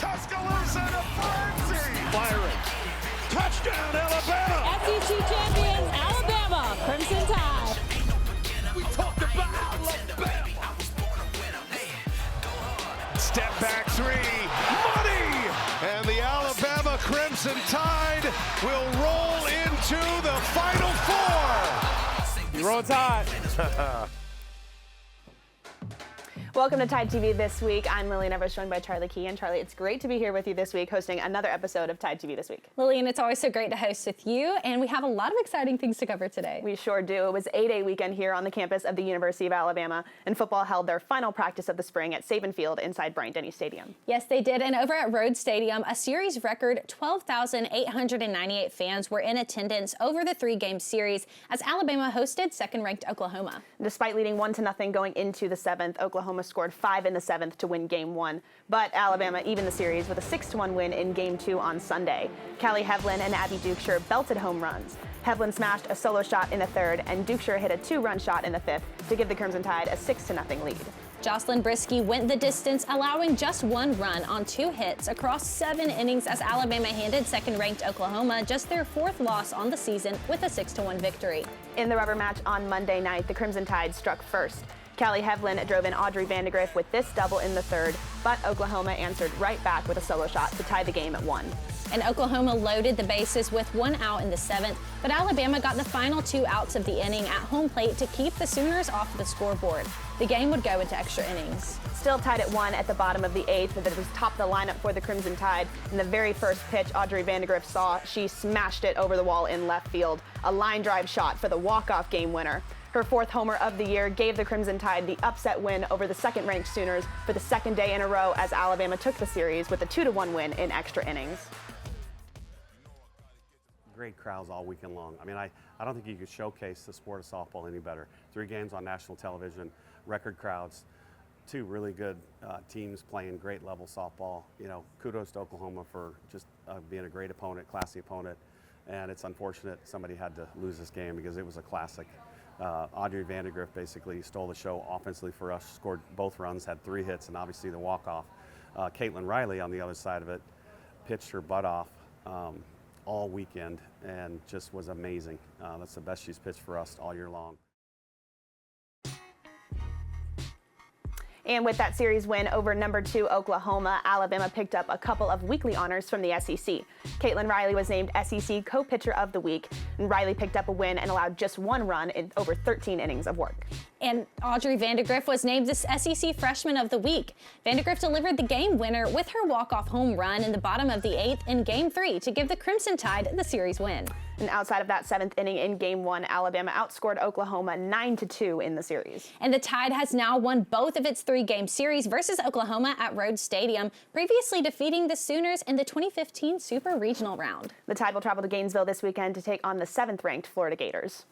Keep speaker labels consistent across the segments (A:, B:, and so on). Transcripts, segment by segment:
A: Tuscaloosa to frenzy! Firing. Touchdown, Alabama!
B: SEC champions, Alabama, Crimson Tide.
A: We talked about Alabama! Step back three, money! And the Alabama Crimson Tide will roll into the Final Four!
C: You roll Tide.
D: Welcome to Tide TV This Week. I'm Lillian Evers, joined by Charlie Key. And Charlie, it's great to be here with you this week, hosting another episode of Tide TV This Week.
B: Lillian, it's always so great to host with you, and we have a lot of exciting things to cover today.
D: We sure do. It was A-Day weekend here on the campus of the University of Alabama, and football held their final practice of the spring at Saban Field inside Bryant-Denny Stadium.
B: Yes, they did, and over at Rhodes Stadium, a series record 12,898 fans were in attendance over the three-game series as Alabama hosted second-ranked Oklahoma.
D: Despite leading 1-0 going into the seventh, Oklahoma scored 5 in the seventh to win Game 1. But Alabama evened the series with a 6-1 win in Game 2 on Sunday. Callie Hevlin and Abby Dukeshire belted home runs. Hevlin smashed a solo shot in the third, and Dukeshire hit a 2-run shot in the fifth to give the Crimson Tide a 6-0 lead.
B: Jocelyn Brisky went the distance, allowing just 1 run on 2 hits across 7 innings as Alabama handed second-ranked Oklahoma just their 4th loss on the season with a 6-1 victory.
D: In the rubber match on Monday night, the Crimson Tide struck first. Callie Hevlin drove in Audrey Vandegrift with this double in the third, but Oklahoma answered right back with a solo shot to tie the game at 1.
B: And Oklahoma loaded the bases with 1 out in the 7th, but Alabama got the final 2 outs of the inning at home plate to keep the Sooners off the scoreboard. The game would go into extra innings.
D: Still tied at 1 at the bottom of the 8th, but it was top of the lineup for the Crimson Tide. In the very first pitch Audrey Vandegrift saw, she smashed it over the wall in left field. A line drive shot for the walk-off game winner. Her 4th homer of the year gave the Crimson Tide the upset win over the second-ranked Sooners for the 2nd day in a row as Alabama took the series with a 2-1 win in extra innings.
E: Great crowds all weekend long. I mean, I don't think you could showcase the sport of softball any better. 3 games on national television, record crowds, 2 really good teams playing great level softball. You know, kudos to Oklahoma for just being a great opponent, classy opponent. And it's unfortunate somebody had to lose this game because it was a classic. Audrey Vandegrift basically stole the show offensively for us, scored both runs, had 3 hits, and obviously the walk-off. Caitlin Riley on the other side of it pitched her butt off all weekend and just was amazing. That's the best she's pitched for us all year long.
D: And with that series win over number 2 Oklahoma, Alabama picked up a couple of weekly honors from the SEC. Caitlin Riley was named SEC Co-Pitcher of the Week, and Riley picked up a win and allowed just 1 run in over 13 innings of work.
B: And Audrey Vandegrift was named the SEC Freshman of the Week. Vandegrift delivered the game winner with her walk-off home run in the bottom of the 8th in Game 3 to give the Crimson Tide the series win.
D: And outside of that 7th inning in Game 1, Alabama outscored Oklahoma 9-2 in the series.
B: And the Tide has now won both of its 3-game series versus Oklahoma at Rhodes Stadium, previously defeating the Sooners in the 2015 Super Regional round.
D: The Tide will travel to Gainesville this weekend to take on the 7th-ranked Florida Gators.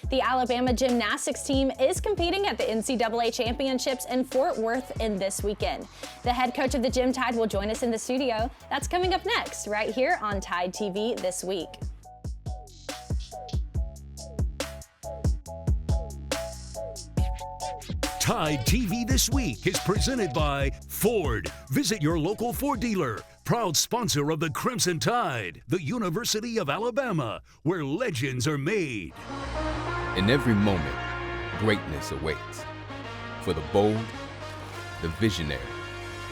B: The Alabama Gymnastics team is competing at the NCAA Championships in Fort Worth this weekend. The head coach of the Gym Tide will join us in the studio. That's coming up next, right here on Tide TV This Week.
F: Tide TV This Week is presented by Ford. Visit your local Ford dealer. Proud sponsor of the Crimson Tide, the University of Alabama, where legends are made.
G: In every moment, greatness awaits. For the bold, the visionary,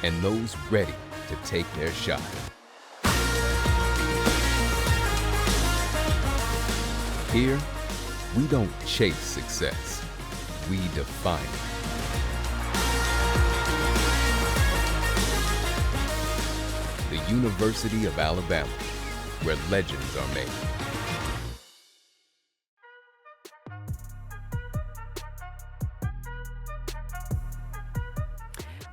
G: and those ready to take their shot. Here, we don't chase success, we define it. The University of Alabama, where legends are made.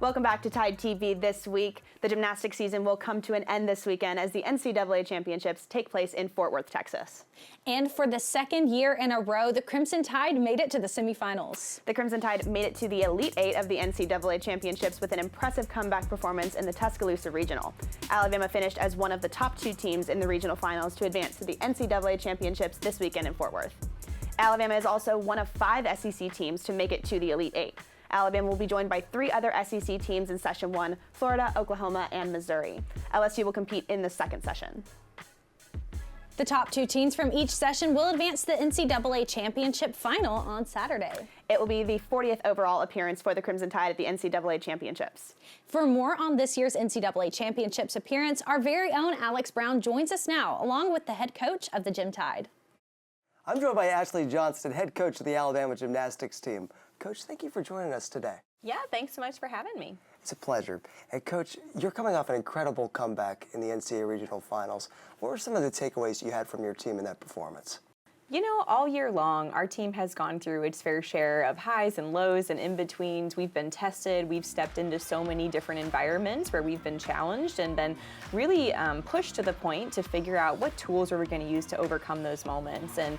D: Welcome back to Tide TV This Week. The gymnastics season will come to an end this weekend as the NCAA Championships take place in Fort Worth, Texas.
B: And for the 2nd year in a row, the Crimson Tide made it to the semifinals.
D: The Crimson Tide made it to the Elite 8 of the NCAA Championships with an impressive comeback performance in the Tuscaloosa Regional. Alabama finished as one of the top 2 teams in the regional finals to advance to the NCAA Championships this weekend in Fort Worth. Alabama is also one of 5 SEC teams to make it to the Elite 8. Alabama will be joined by 3 other SEC teams in Session 1, Florida, Oklahoma, and Missouri. LSU will compete in the second session.
B: The top 2 teams from each session will advance to the NCAA Championship Final on Saturday.
D: It will be the 40th overall appearance for the Crimson Tide at the NCAA Championships.
B: For more on this year's NCAA Championships appearance, our very own Alex Brown joins us now, along with the head coach of the Gym Tide.
C: I'm joined by Ashley Johnston, head coach of the Alabama Gymnastics team. Coach, thank you for joining us today.
H: Yeah, thanks so much for having me.
C: It's a pleasure. Hey, Coach, you're coming off an incredible comeback in the NCAA Regional Finals. What were some of the takeaways you had from your team in that performance?
H: You know, all year long, our team has gone through its fair share of highs and lows and in-betweens. We've been tested. We've stepped into so many different environments where we've been challenged and been really pushed to the point to figure out what tools are we going to use to overcome those moments. And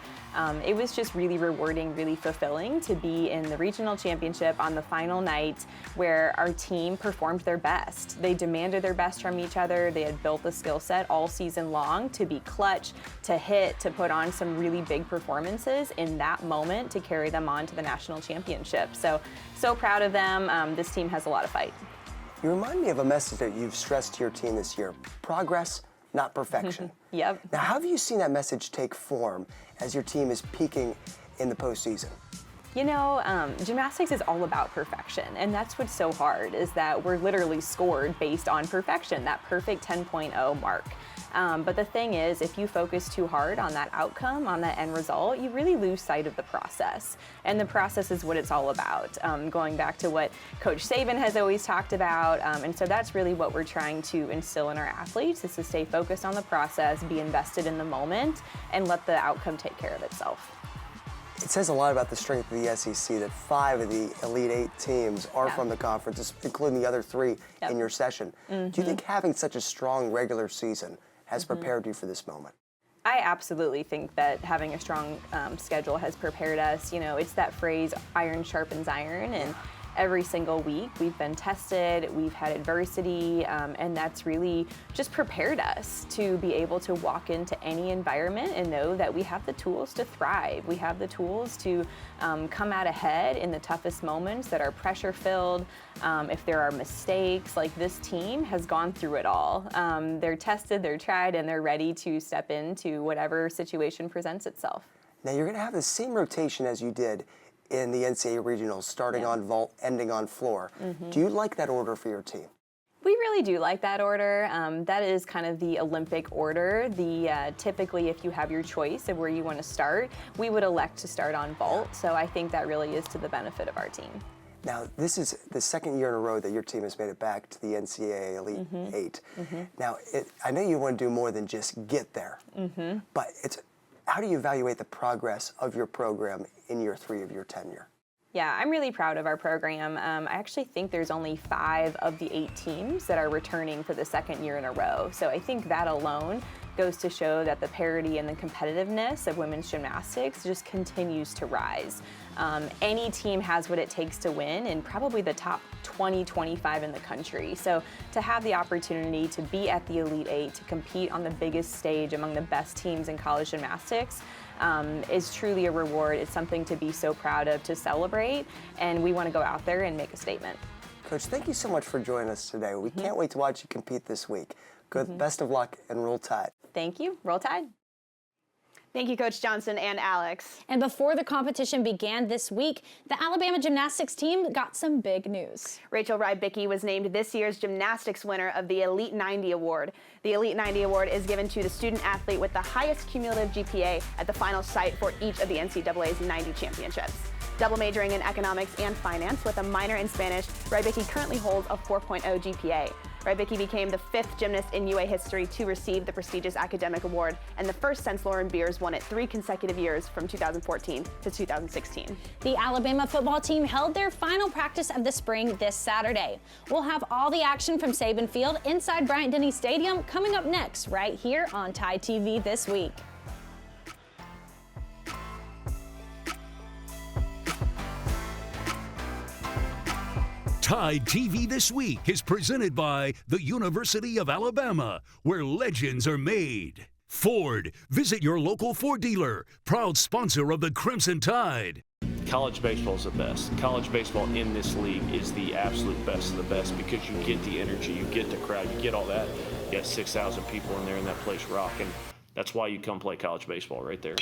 H: it was just really rewarding, really fulfilling to be in the regional championship on the final night where our team performed their best. They demanded their best from each other. They had built the skill set all season long to be clutch, to hit, to put on some really big performances in that moment to carry them on to the national championship. So proud of them. This team has a lot of fight.
C: You remind me of a message that you've stressed to your team this year: progress, not perfection.
H: Yep.
C: Now, how have you seen that message take form as your team is peaking in the postseason?
H: You know, gymnastics is all about perfection, and that's what's so hard, is that we're literally scored based on perfection, that perfect 10.0 mark. But the thing is, if you focus too hard on that outcome, on that end result, you really lose sight of the process. And the process is what it's all about, going back to what Coach Saban has always talked about. And so that's really what we're trying to instill in our athletes, is to stay focused on the process, be invested in the moment, and let the outcome take care of itself.
C: It says a lot about the strength of the SEC that 5 of the Elite 8 teams are from the conference, including the other 3 in your session. Do you think having such a strong regular season has prepared you for this moment?
H: I absolutely think that having a strong schedule has prepared us. You know, it's that phrase, iron sharpens iron, and every single week we've been tested, we've had adversity, and that's really just prepared us to be able to walk into any environment and know that we have the tools to thrive. We have the tools to come out ahead in the toughest moments that are pressure filled. If there are mistakes, like, this team has gone through it all. They're tested, they're tried, and they're ready to step into whatever situation presents itself.
C: Now, you're going to have the same rotation as you did in the NCAA regionals, starting on vault, ending on floor. Do you like that order for your team?
H: We really do like that order. That is kind of the Olympic order. Typically, if you have your choice of where you want to start, we would elect to start on vault. So I think that really is to the benefit of our team.
C: Now, this is the second year in a row that your team has made it back to the NCAA Elite 8. Now, I know you want to do more than just get there, but how do you evaluate the progress of your program in year 3 of your tenure?
H: Yeah, I'm really proud of our program. I actually think there's only 5 of the 8 teams that are returning for the second year in a row. So I think that alone goes to show that the parity and the competitiveness of women's gymnastics just continues to rise. Any team has what it takes to win, and probably the top 20, 25 in the country. So to have the opportunity to be at the Elite 8, to compete on the biggest stage among the best teams in college gymnastics, is truly a reward. It's something to be so proud of, to celebrate, and we want to go out there and make a statement.
C: Coach, thank you so much for joining us today. We can't wait to watch you compete this week. Good, best of luck, and roll Tide.
H: Thank you. Roll Tide.
D: Thank you, Coach Johnson and Alex.
B: And before the competition began this week, the Alabama gymnastics team got some big news.
D: Rachel Rybicki was named this year's gymnastics winner of the Elite 90 Award. The Elite 90 Award is given to the student athlete with the highest cumulative GPA at the final site for each of the NCAA's 90 championships. Double majoring in economics and finance with a minor in Spanish, Rybicki currently holds a 4.0 GPA. Rybicki became the 5th gymnast in UA history to receive the prestigious academic award, and the first since Lauren Beers won it 3 consecutive years from 2014 to 2016.
B: The Alabama football team held their final practice of the spring this Saturday. We'll have all the action from Saban Field inside Bryant-Denny Stadium coming up next, right here on TideTV This Week.
F: TideTV This Week is presented by the University of Alabama, where legends are made. Ford, visit your local Ford dealer, proud sponsor of the Crimson Tide.
I: college baseball is the best. College baseball in this league is the absolute best of the best because you get the energy, you get the crowd, you get all that. You got 6,000 people in there in that place rocking. That's why you come play college baseball right there.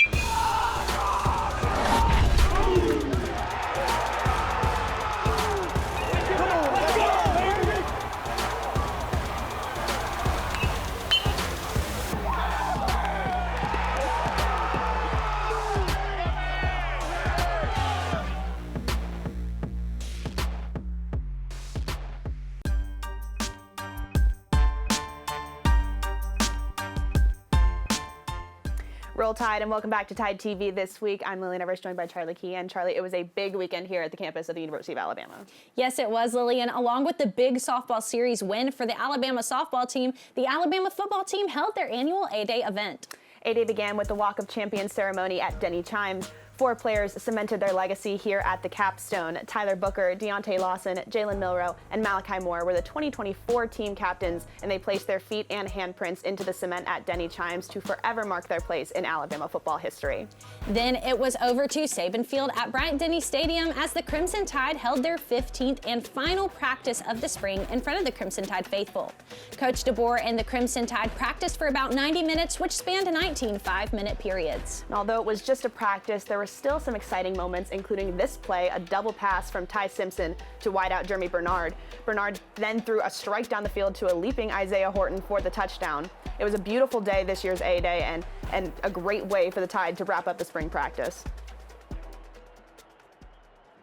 D: Roll Tide and welcome back to Tide TV this week. I'm Lillian Evers, joined by Charlie Key. And Charlie, it was a big weekend here at the campus of the University of Alabama.
B: Yes, it was, Lillian. Along with the big softball series win for the Alabama softball team, the Alabama football team held their annual A-Day event.
D: A-Day began with the Walk of Champions ceremony at Denny Chimes. 4 players cemented their legacy here at the capstone. Tyler Booker, Deontay Lawson, Jalen Milroe, and Malachi Moore were the 2024 team captains, and they placed their feet and handprints into the cement at Denny Chimes to forever mark their place in Alabama football history.
B: Then it was over to Saban Field at Bryant-Denny Stadium as the Crimson Tide held their 15th and final practice of the spring in front of the Crimson Tide faithful. Coach DeBoer and the Crimson Tide practiced for about 90 minutes, which spanned 19 5-minute periods.
D: And although it was just a practice, there were still some exciting moments, including this play, a double pass from Ty Simpson to wideout Jeremy Bernard. Bernard then threw a strike down the field to a leaping Isaiah Horton for the touchdown. It was a beautiful day this year's A-Day and a great way for the Tide to wrap up the spring practice.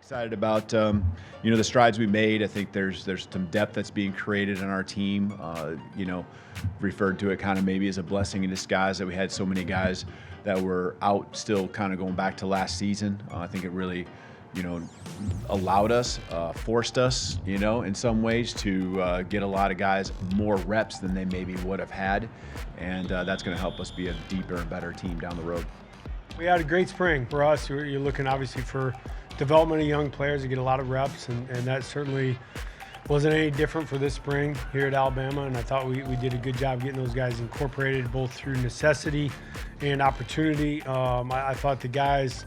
J: Excited about the strides we made. I think there's some depth that's being created in our team. Referred to it kind of maybe as a blessing in disguise that we had so many guys that were out still kind of going back to last season. I think it really, allowed us, forced us, in some ways to get a lot of guys more reps than they maybe would have had. And that's going to help us be a deeper and better team down the road.
K: We had a great spring for us. You're looking obviously for development of young players to get a lot of reps, and that certainly wasn't any different for this spring here at Alabama, and I thought we did a good job getting those guys incorporated both through necessity and opportunity. I thought the guys,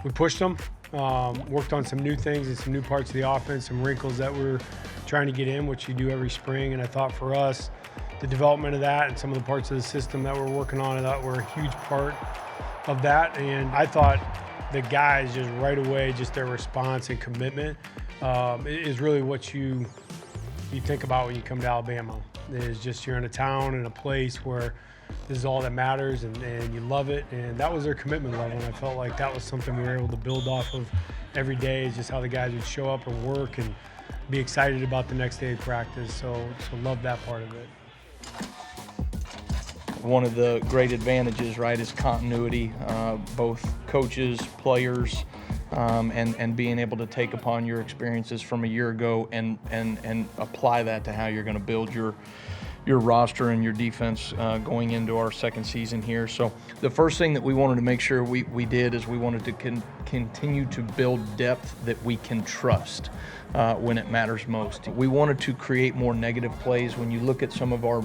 K: we pushed them, worked on some new things and some new parts of the offense, some wrinkles that we're trying to get in, which you do every spring, and I thought for us, the development of that and some of the parts of the system that we're working on, I thought were a huge part of that, and I thought the guys just right away, just their response and commitment is really what you think about when you come to Alabama. It's just you're in a town and a place where this is all that matters and you love it, and that was their commitment level, and I felt like that was something we were able to build off of every day, is just how the guys would show up and work and be excited about the next day of practice, so love that part of it.
L: One of the great advantages, right, is continuity, both coaches, players, and being able to take upon your experiences from a year ago and apply that to how you're going to build your roster and your defense going into our second season here. So the first thing that we wanted to make sure we did is we wanted to continue to build depth that we can trust when it matters most. We wanted to create more negative plays. When you look at some of our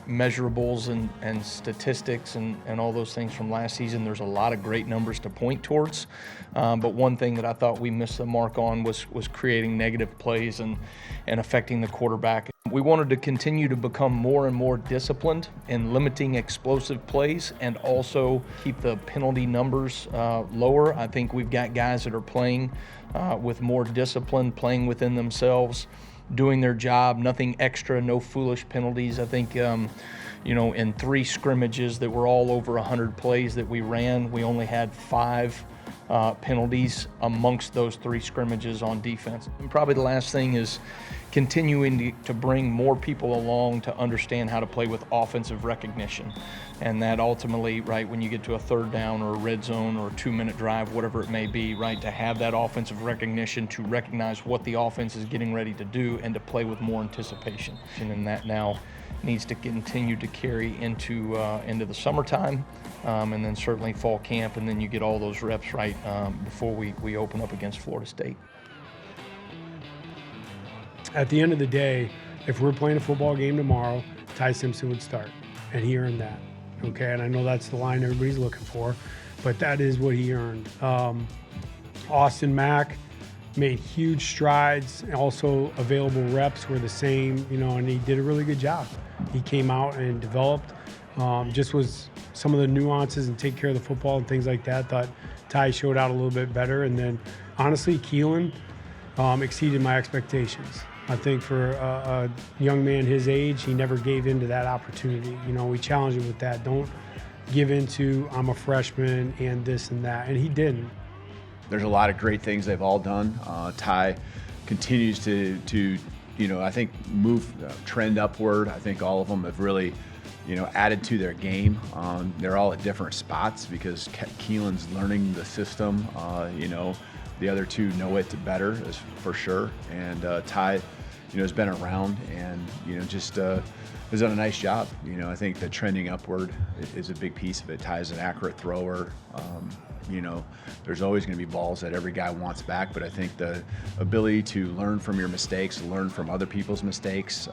L: measurables and statistics and all those things from last season, there's a lot of great numbers to point towards. But one thing that I thought we missed the mark on was creating negative plays and affecting the quarterback. We wanted to continue to become more and more disciplined in limiting explosive plays and also keep the penalty numbers lower. I think we've got guys that are playing with more discipline, playing within themselves, doing their job, nothing extra, no foolish penalties. I think, in 3 scrimmages that were all over 100 plays that we ran, we only had 5 penalties amongst those 3 scrimmages on defense. And probably the last thing is continuing to bring more people along to understand how to play with offensive recognition. And that ultimately, right, when you get to a 3rd down or a red zone or a 2-minute drive, whatever it may be, right, to have that offensive recognition, to recognize what the offense is getting ready to do and to play with more anticipation. And that now needs to continue to carry into the summertime, and then certainly fall camp, and then you get all those reps right before we open up against Florida State.
K: At the end of the day, if we're playing a football game tomorrow, Ty Simpson would start, and he earned that. Okay, and I know that's the line everybody's looking for, but that is what he earned. Austin Mack made huge strides. Also, available reps were the same, and he did a really good job. He came out and developed. Just was some of the nuances and take care of the football and things like that. Thought Ty showed out a little bit better. And then, honestly, Keelan exceeded my expectations. I think for a young man his age, he never gave into that opportunity. We challenged him with that. Don't give into, I'm a freshman and this and that. And he didn't.
J: There's a lot of great things they've all done. Ty continues to I think move trend upward. I think all of them have really, added to their game. They're all at different spots because Keelan's learning the system. The other two know it better, for sure. And Ty, has been around and, just has done a nice job. I think the trending upward is a big piece of it. Ty's an accurate thrower. There's always going to be balls that every guy wants back, but I think the ability to learn from your mistakes, learn from other people's mistakes,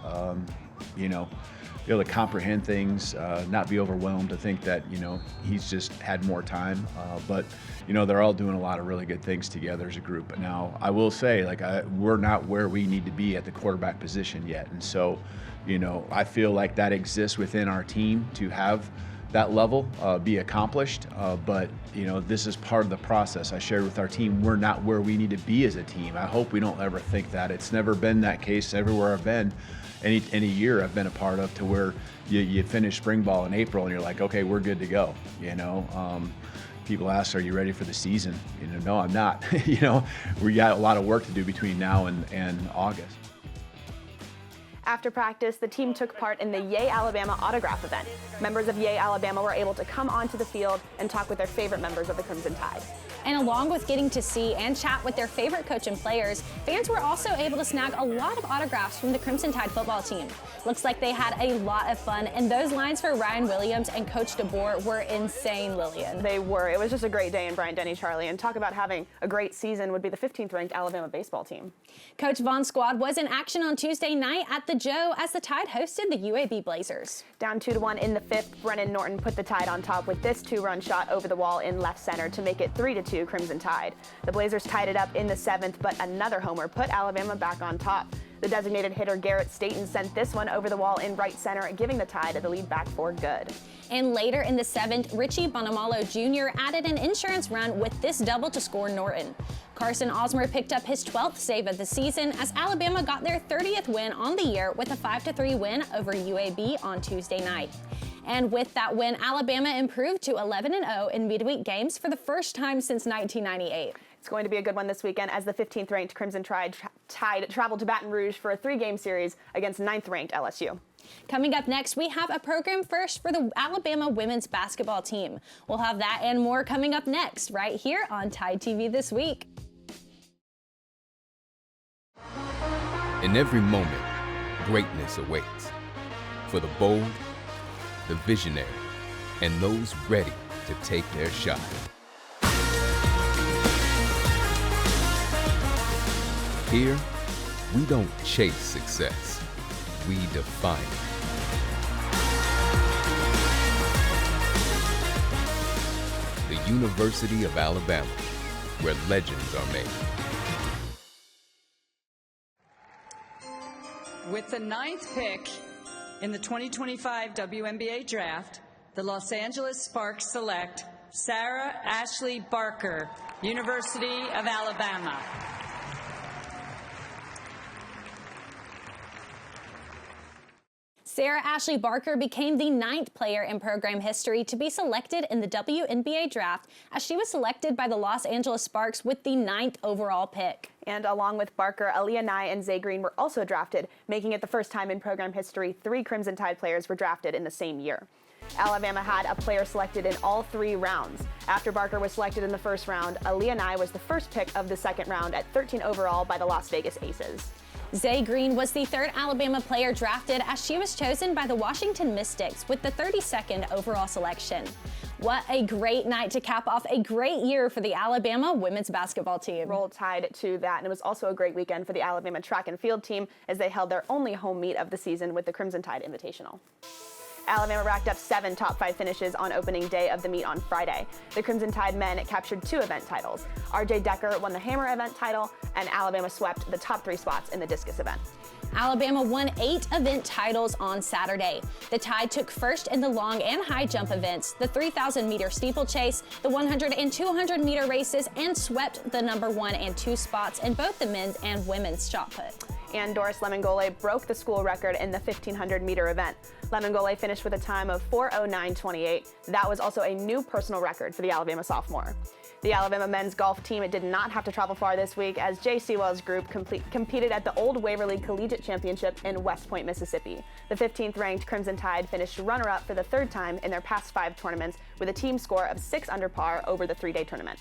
J: be able to comprehend things, not be overwhelmed. I think that, he's just had more time, but, they're all doing a lot of really good things together as a group. But now I will say, we're not where we need to be at the quarterback position yet. And so, I feel like that exists within our team to have that level be accomplished, but this is part of the process. I shared with our team, we're not where we need to be as a team. I hope we don't ever think that. It's never been that case everywhere I've been, any year I've been a part of, to where you finish spring ball in April and you're like, okay, we're good to go. People ask, are you ready for the season? No, I'm not. We got a lot of work to do between now and August.
D: After practice, the team took part in the Yay Alabama autograph event. Members of Yay Alabama were able to come onto the field and talk with their favorite members of the Crimson Tide.
B: And along with getting to see and chat with their favorite coach and players, fans were also able to snag a lot of autographs from the Crimson Tide football team. Looks like they had a lot of fun, and those lines for Ryan Williams and Coach DeBoer were insane, Lillian.
D: They were. It was just a great day in Bryant-Denny, Charlie, and talk about having a great season would be the 15th ranked Alabama baseball team.
B: Coach Vaughn's squad was in action on Tuesday night at the Joe as the Tide hosted the UAB Blazers.
D: Down 2-1 in the fifth, Brennan Norton put the Tide on top with this two-run shot over the wall in left center to make it 3-2 Crimson Tide. The Blazers tied it up in the seventh, but another homer put Alabama back on top. The designated hitter Garrett Staten sent this one over the wall in right center, giving the Tide the lead back for good.
B: And later in the seventh, Richie Bonamalo Jr. added an insurance run with this double to score Norton. Carson Osmer picked up his 12th save of the season as Alabama got their 30th win on the year with a 5-3 win over UAB on Tuesday night. And with that win, Alabama improved to 11-0 in midweek games for the first time since 1998.
D: It's going to be a good one this weekend as the 15th ranked Crimson Tide traveled to Baton Rouge for a 3-game series against 9th ranked LSU.
B: Coming up next, we have a program first for the Alabama women's basketball team. We'll have that and more coming up next, right here on TideTV This Week.
G: In every moment, greatness awaits. For the bold, the visionary, and those ready to take their shot. Here, we don't chase success, we define it. The University of Alabama, where legends are made.
M: With the 9th pick in the 2025 WNBA Draft, the Los Angeles Sparks select Sarah Ashley Barker, University of Alabama.
B: Sarah Ashley Barker became the 9th player in program history to be selected in the WNBA draft, as she was selected by the Los Angeles Sparks with the 9th overall pick.
D: And along with Barker, Aaliyah Nye and Zay Green were also drafted, making it the first time in program history 3 Crimson Tide players were drafted in the same year. Alabama had a player selected in all 3 rounds. After Barker was selected in the first round, Aaliyah Nye was the first pick of the second round at 13 overall by the Las Vegas Aces.
B: Zay Green was the 3rd Alabama player drafted, as she was chosen by the Washington Mystics with the 32nd overall selection. What a great night to cap off a great year for the Alabama women's basketball team.
D: Roll Tide to that, and it was also a great weekend for the Alabama track and field team as they held their only home meet of the season with the Crimson Tide Invitational. Alabama racked up 7 top 5 finishes on opening day of the meet on Friday. The Crimson Tide men captured 2 event titles. R.J. Decker won the hammer event title, and Alabama swept the top 3 spots in the discus event.
B: Alabama won 8 event titles on Saturday. The Tide took first in the long and high jump events, the 3,000-meter steeplechase, the 100 and 200-meter races, and swept the number 1 and 2 spots in both the men's and women's shot put.
D: And Doris Lemangole broke the school record in the 1,500-meter event. Lemangole finished with a time of 4:09.28. That was also a new personal record for the Alabama sophomore. The Alabama men's golf team did not have to travel far this week as Jay Sewell's group competed at the Old Waverly Collegiate Championship in West Point, Mississippi. The 15th-ranked Crimson Tide finished runner-up for the 3rd time in their past 5 tournaments with a team score of 6 under par over the 3-day tournament.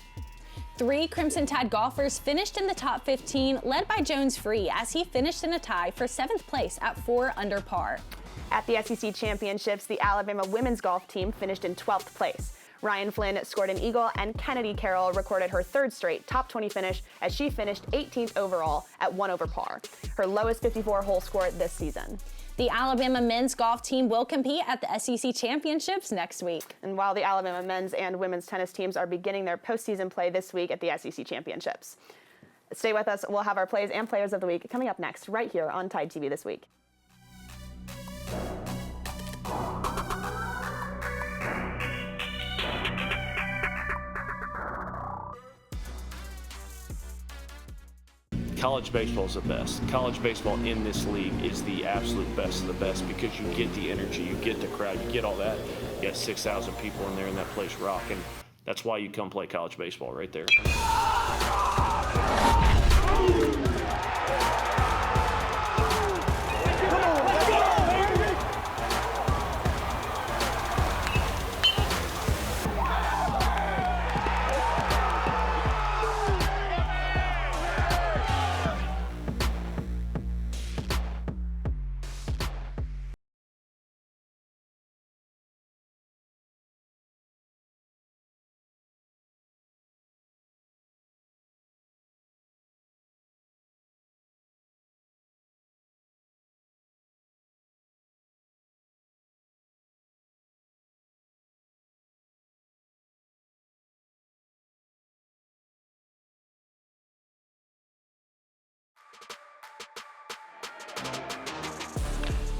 B: 3 Crimson Tide golfers finished in the top 15, led by Jones Free, as he finished in a tie for 7th place at 4 under par.
D: At the SEC Championships, the Alabama women's golf team finished in 12th place. Ryan Flynn scored an eagle, and Kennedy Carroll recorded her 3rd straight top 20 finish as she finished 18th overall at 1 over par, her lowest 54-hole score this season.
B: The Alabama men's golf team will compete at the SEC Championships next week.
D: And while the Alabama men's and women's tennis teams are beginning their postseason play this week at the SEC Championships. Stay with us. We'll have our plays and players of the week coming up next right here on Tide TV This Week.
I: College baseball is the best. College baseball in this league is the absolute best of the best because you get the energy, you get the crowd, you get all that. You got 6,000 people in there and that place rocking. That's why you come play college baseball right there.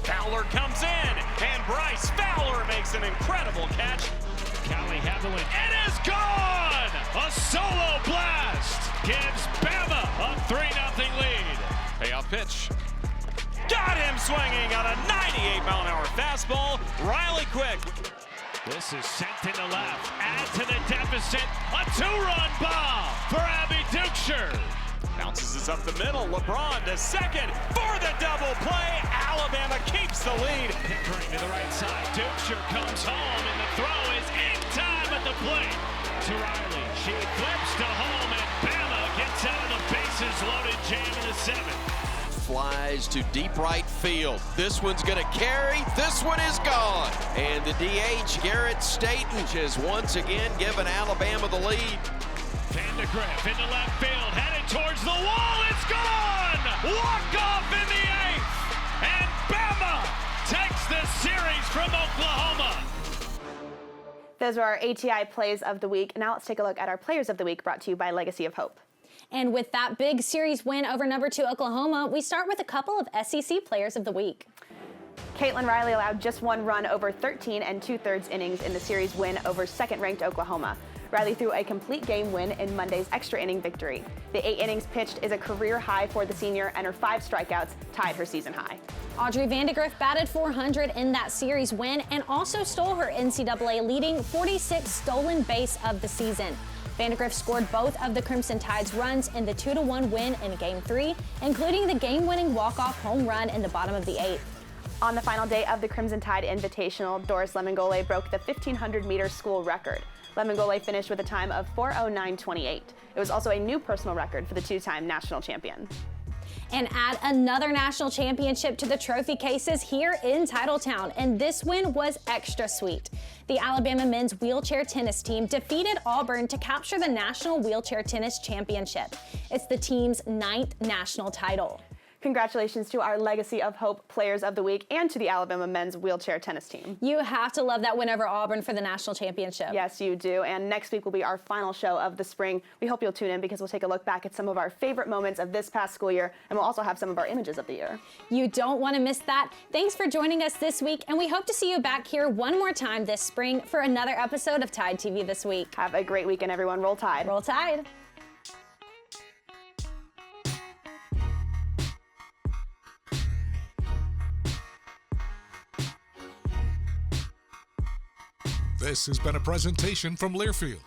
N: Fowler comes in, and Bryce Fowler makes an incredible catch. Callie Haviland, it is gone! A solo blast gives Bama a 3-0 lead. Payoff pitch. Got him swinging on a 98-mile-an-hour fastball. Riley Quick. This is sent in the left. Add to the deficit. A 2-run bomb for Abby Dukeshire. Bounces this up the middle. LeBron to second for the double play. Alabama keeps the lead. Pickering to the right side. Dukeshire comes home, and the throw is in time at the plate. To Riley. She flips to home, and Bama gets out of the bases loaded jam in the 7th.
O: Flies to deep right field. This one's going to carry. This one is gone. And the DH, Garrett Staton, has once again given Alabama the lead.
N: Vandegrift into left field, headed towards the wall. It's gone! Walk-off in the 8th. And Bama takes the series from Oklahoma.
D: Those were our ATI plays of the week. Now let's take a look at our players of the week, brought to you by Legacy of Hope.
B: And with that big series win over number 2 Oklahoma, we start with a couple of SEC players of the week.
D: Caitlin Riley allowed just 1 run over 13 2/3 innings in the series win over 2nd-ranked Oklahoma. Riley threw a complete game win in Monday's extra inning victory. The 8 innings pitched is a career high for the senior, and her 5 strikeouts tied her season high.
B: Audrey Vandegrift batted .400 in that series win and also stole her NCAA leading 46th stolen base of the season. Vandegrift scored both of the Crimson Tide's runs in the 2-1 win in Game 3, including the game-winning walk-off home run in the bottom of the 8th.
D: On the final day of the Crimson Tide Invitational, Doris Lemangole broke the 1,500-meter school record. Lemangole finished with a time of 4:09.28. It was also a new personal record for the 2-time national champion.
B: And add another national championship to the trophy cases here in Titletown, and this win was extra sweet. The Alabama men's wheelchair tennis team defeated Auburn to capture the National Wheelchair Tennis Championship. It's the team's 9th national title.
D: Congratulations to our Legacy of Hope Players of the Week and to the Alabama men's wheelchair tennis team.
B: You have to love that win over Auburn for the national championship.
D: Yes, you do. And next week will be our final show of the spring. We hope you'll tune in because we'll take a look back at some of our favorite moments of this past school year, and we'll also have some of our images of the year.
B: You don't want to miss that. Thanks for joining us this week, and we hope to see you back here one more time this spring for another episode of Tide TV This Week.
D: Have a great weekend, everyone. Roll Tide.
B: Roll Tide.
P: This has been a presentation from Learfield,